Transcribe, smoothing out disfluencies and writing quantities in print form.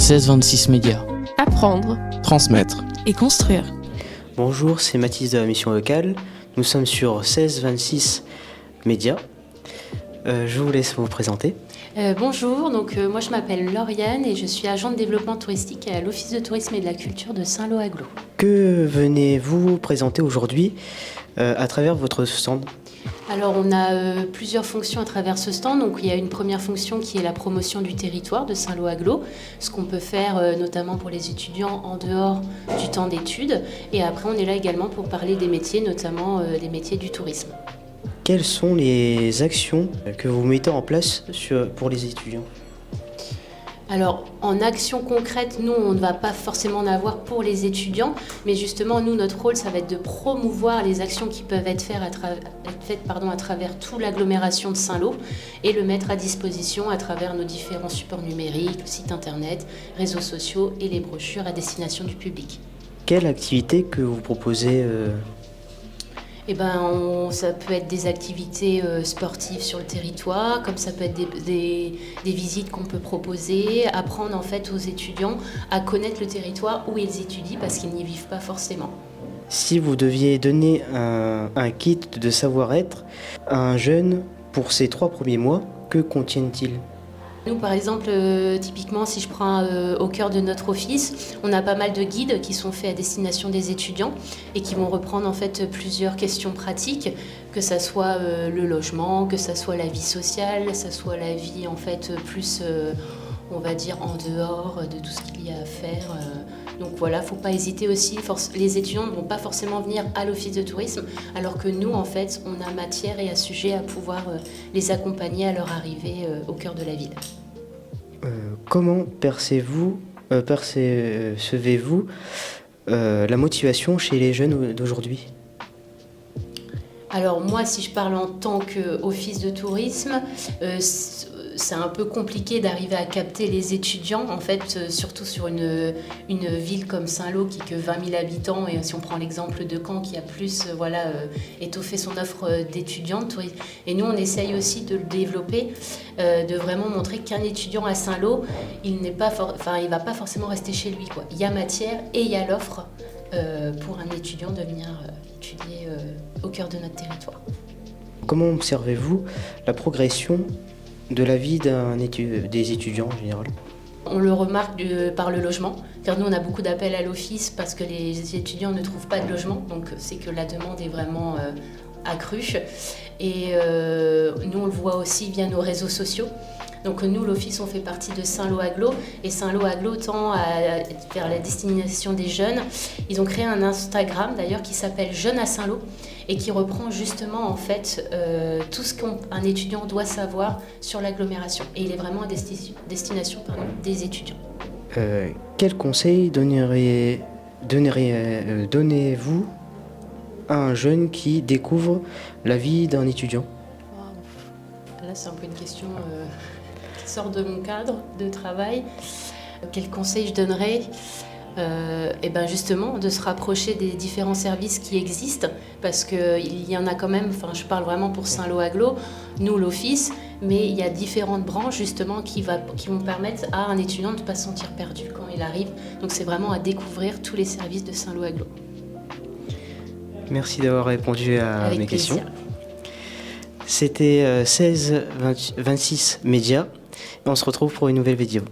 16-26 médias. Apprendre Transmettre. et construire. Bonjour, c'est Mathis de la mission locale. Nous sommes sur 16-26 médias. Je vous laisse vous présenter. Bonjour, moi je m'appelle Lauriane et je suis agent de développement touristique à l'Office de tourisme et de la culture de Saint-Lô-Aglo. Que venez-vous présenter aujourd'hui à travers votre stand ? Alors on a plusieurs fonctions à travers ce stand. Donc il y a une première fonction qui est la promotion du territoire de Saint-Lô-Aglo, ce qu'on peut faire notamment pour les étudiants en dehors du temps d'études. Et après on est là également pour parler des métiers, notamment des métiers du tourisme. Quelles sont les actions que vous mettez en place pour les étudiants ? Alors, en action concrète, nous, on ne va pas forcément en avoir pour les étudiants, mais justement, nous, notre rôle, ça va être de promouvoir les actions qui peuvent être faites à travers toute l'agglomération de Saint-Lô et le mettre à disposition à travers nos différents supports numériques, le site internet, réseaux sociaux et les brochures à destination du public. Quelle activité que vous proposez Ça peut être des activités sportives sur le territoire, comme ça peut être des visites qu'on peut proposer, apprendre en fait aux étudiants à connaître le territoire où ils étudient parce qu'ils n'y vivent pas forcément. Si vous deviez donner un kit de savoir-être à un jeune pour ses 3 premiers mois, que contiennent-ils ? Nous, par exemple, typiquement, si je prends au cœur de notre office, on a pas mal de guides qui sont faits à destination des étudiants et qui vont reprendre en fait plusieurs questions pratiques, que ça soit le logement, que ça soit la vie sociale, que ça soit la vie en fait plus, on va dire, en dehors de tout ce qu'il y a à faire. Donc voilà, faut pas hésiter aussi. Les étudiants ne vont pas forcément venir à l'office de tourisme, alors que nous, en fait, on a matière et à sujet à pouvoir les accompagner à leur arrivée au cœur de la ville. Comment percevez-vous la motivation chez les jeunes d'aujourd'hui ? Alors moi, si je parle en tant qu'office de tourisme, c'est un peu compliqué d'arriver à capter les étudiants, en fait, surtout sur une ville comme Saint-Lô qui n'a que 20 000 habitants, et si on prend l'exemple de Caen qui a plus étoffé son offre d'étudiants. Et nous, on essaye aussi de le développer, de vraiment montrer qu'un étudiant à Saint-Lô, il ne va pas forcément rester chez lui, quoi. Il y a matière et il y a l'offre pour un étudiant de venir étudier au cœur de notre territoire. Comment observez-vous la progression de la vie des étudiants en général ? On le remarque par le logement, car nous on a beaucoup d'appels à l'office parce que les étudiants ne trouvent pas de logement, donc c'est que la demande est vraiment accrue. Et nous on le voit aussi via nos réseaux sociaux. Donc nous, l'office, on fait partie de Saint-Lô-Aglo, et Saint-Lô-Aglo tend vers la destination des jeunes. Ils ont créé un Instagram d'ailleurs qui s'appelle Jeunes à Saint-Lô et qui reprend justement en fait tout ce qu'un étudiant doit savoir sur l'agglomération. Et il est vraiment à destination des étudiants. Quel conseil donnez-vous à un jeune qui découvre la vie d'un étudiant ? Là, c'est un peu une question qui sort de mon cadre de travail. Quel conseil je donnerais ? Justement, de se rapprocher des différents services qui existent, parce qu'il y en a quand même, je parle vraiment pour Saint-Lô-Aglo, nous l'office, mais il y a différentes branches justement qui vont permettre à un étudiant de ne pas se sentir perdu quand il arrive. Donc c'est vraiment à découvrir tous les services de Saint-Lô-Aglo. Merci d'avoir répondu à Avec mes plaisir. questions. C'était 16-26 médias, et on se retrouve pour une nouvelle vidéo.